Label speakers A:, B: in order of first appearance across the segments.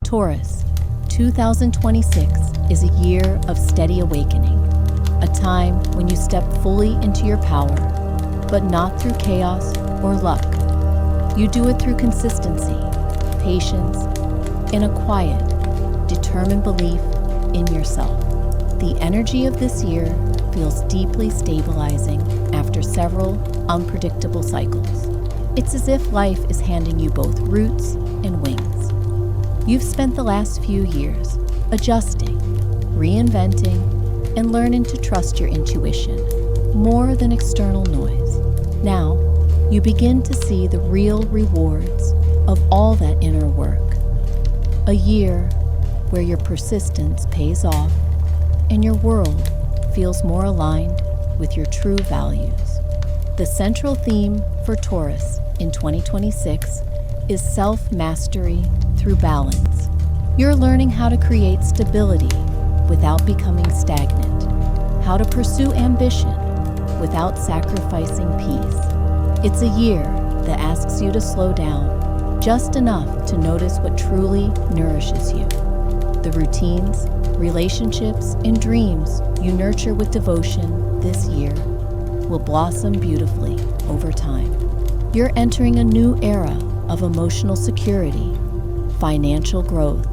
A: Taurus, 2026 is a year of steady awakening, a time when you step fully into your power, but not through chaos or luck. You do it through consistency, patience, and a quiet, determined belief in yourself. The energy of this year feels deeply stabilizing after several unpredictable cycles. It's as if life is handing you both roots and wings. You've spent the last few years adjusting, reinventing, and learning to trust your intuition more than external noise. Now, you begin to see the real rewards of all that inner work. A year where your persistence pays off and your world feels more aligned with your true values. The central theme for Taurus in 2026 is self-mastery through balance. You're learning how to create stability without becoming stagnant, how to pursue ambition without sacrificing peace. It's a year that asks you to slow down just enough to notice what truly nourishes you. The routines, relationships, and dreams you nurture with devotion this year will blossom beautifully over time. You're entering a new era of emotional security, financial growth,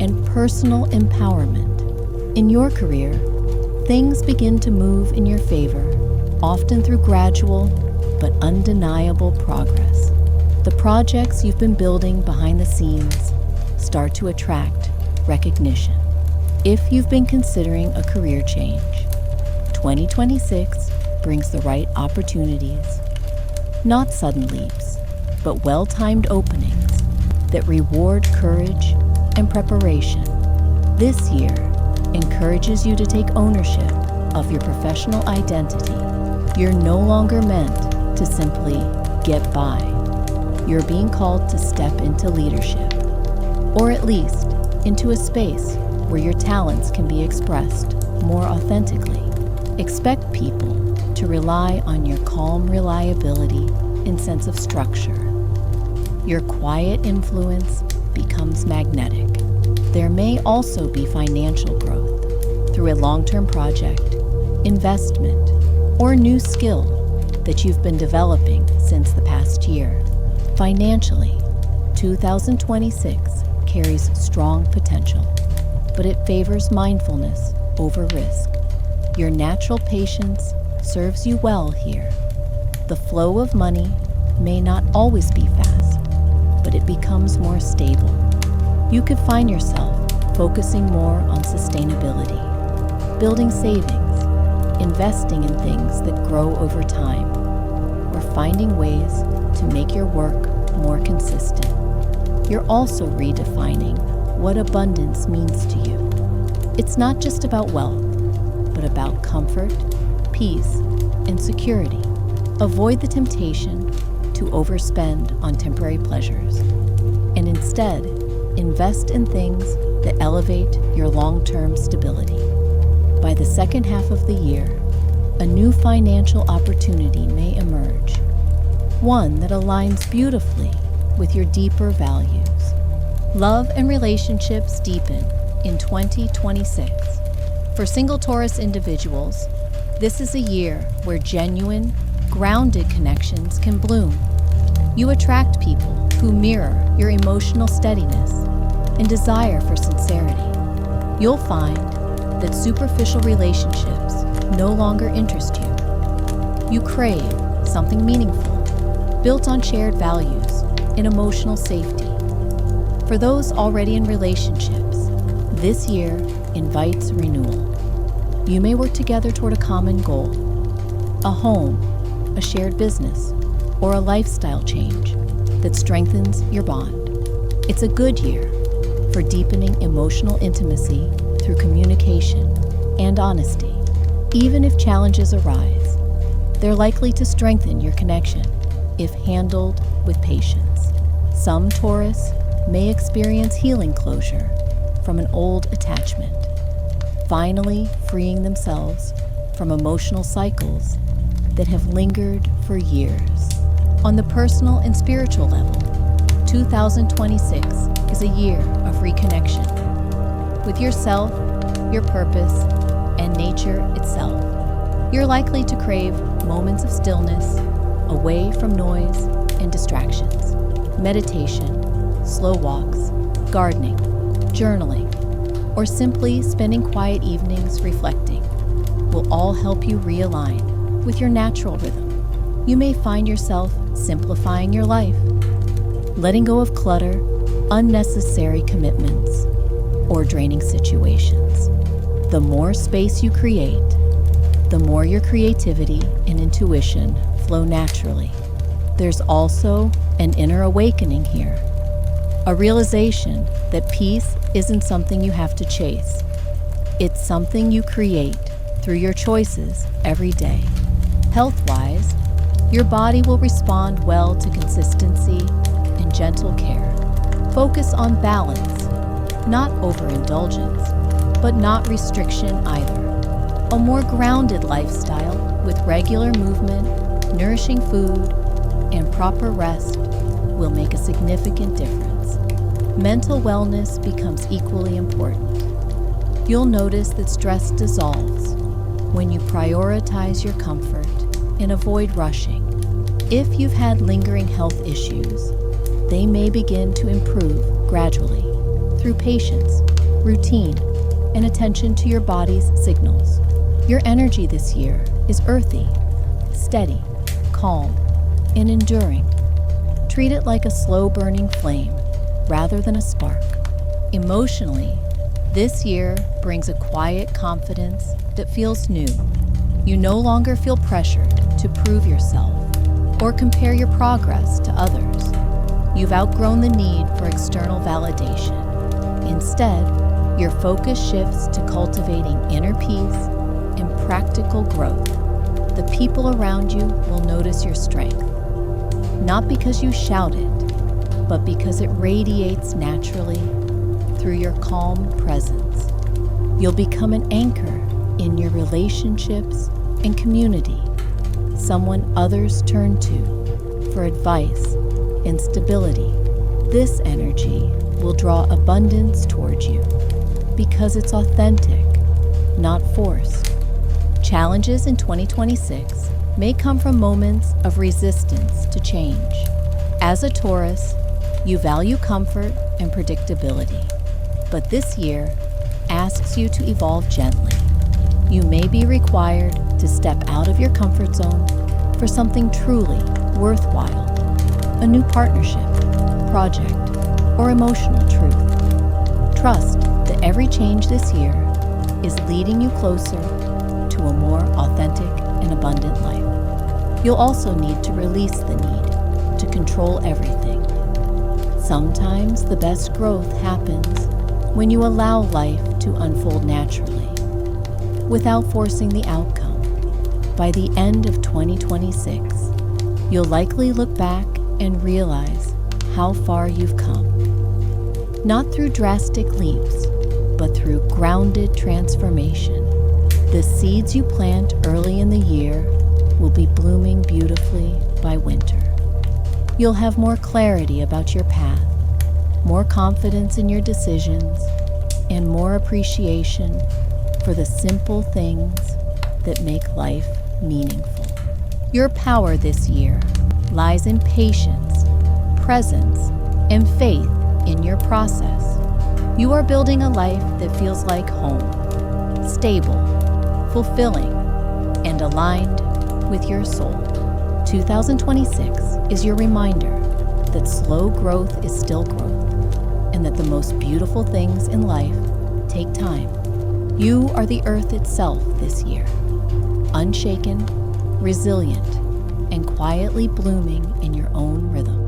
A: and personal empowerment. In your career, things begin to move in your favor, often through gradual but undeniable progress. The projects you've been building behind the scenes start to attract recognition. If you've been considering a career change, 2026 brings the right opportunities. Not sudden leaps, but well-timed openings that reward courage and preparation. This year encourages you to take ownership of your professional identity. You're no longer meant to simply get by. You're being called to step into leadership, or at least into a space where your talents can be expressed more authentically. Expect people to rely on your calm reliability and sense of structure. Your quiet influence becomes magnetic. There may also be financial growth through a long-term project, investment, or new skill that you've been developing since the past year. Financially, 2026 carries strong potential, but it favors mindfulness over risk. Your natural patience serves you well here. The flow of money may not always be fast, but it becomes more stable. You could find yourself focusing more on sustainability, building savings, investing in things that grow over time, or finding ways to make your work more consistent. You're also redefining what abundance means to you. It's not just about wealth, but about comfort, peace, and security. Avoid the temptation to overspend on temporary pleasures, and instead invest in things that elevate your long-term stability. By the second half of the year, a new financial opportunity may emerge, one that aligns beautifully with your deeper values. Love and relationships deepen in 2026. For single Taurus individuals, this is a year where genuine, grounded connections can bloom. You attract people who mirror your emotional steadiness and desire for sincerity. You'll find that superficial relationships no longer interest you. You crave something meaningful, built on shared values and emotional safety. For those already in relationships, this year invites renewal. You may work together toward a common goal, a home, a shared business, or a lifestyle change that strengthens your bond. It's a good year for deepening emotional intimacy through communication and honesty. Even if challenges arise, they're likely to strengthen your connection if handled with patience. Some Taurus may experience healing closure from an old attachment, finally freeing themselves from emotional cycles that have lingered for years. On the personal and spiritual level, 2026 is a year of reconnection with yourself, your purpose, and nature itself. You're likely to crave moments of stillness, away from noise and distractions. Meditation, slow walks, gardening, journaling, or simply spending quiet evenings reflecting will all help you realign with your natural rhythm. You may find yourself simplifying your life, letting go of clutter, unnecessary commitments, or draining situations. The more space you create, the more your creativity and intuition flow naturally. There's also an inner awakening here, a realization that peace isn't something you have to chase. It's something you create through your choices every day. Health-wise, your body will respond well to consistency and gentle care. Focus on balance, not overindulgence, but not restriction either. A more grounded lifestyle with regular movement, nourishing food, and proper rest will make a significant difference. Mental wellness becomes equally important. You'll notice that stress dissolves when you prioritize your comfort and avoid rushing. If you've had lingering health issues, they may begin to improve gradually through patience, routine, and attention to your body's signals. Your energy this year is earthy, steady, calm, and enduring. Treat it like a slow-burning flame rather than a spark. Emotionally, this year brings a quiet confidence that feels new. You no longer feel pressured to prove yourself or compare your progress to others. You've outgrown the need for external validation. Instead, your focus shifts to cultivating inner peace and practical growth. The people around you will notice your strength, not because you shout it, but because it radiates naturally through your calm presence. You'll become an anchor in your relationships and community, someone others turn to for advice and stability. This energy will draw abundance towards you because it's authentic, not forced. Challenges in 2026 may come from moments of resistance to change. As a Taurus, you value comfort and predictability, but this year asks you to evolve gently. You may be required to step out of your comfort zone for something truly worthwhile, a new partnership, project, or emotional truth. Trust that every change this year is leading you closer to a more authentic and abundant life. You'll also need to release the need to control everything. Sometimes the best growth happens when you allow life to unfold naturally, without forcing the outcome. By the end of 2026, you'll likely look back and realize how far you've come. Not through drastic leaps, but through grounded transformation. The seeds you plant early in the year will be blooming beautifully by winter. You'll have more clarity about your path, more confidence in your decisions, and more appreciation for the simple things that make life meaningful. Your power this year lies in patience, presence, and faith in your process. You are building a life that feels like home, stable, fulfilling, and aligned with your soul. 2026 is your reminder that slow growth is still growth, and that the most beautiful things in life take time. You are the earth itself this year, unshaken, resilient, and quietly blooming in your own rhythm.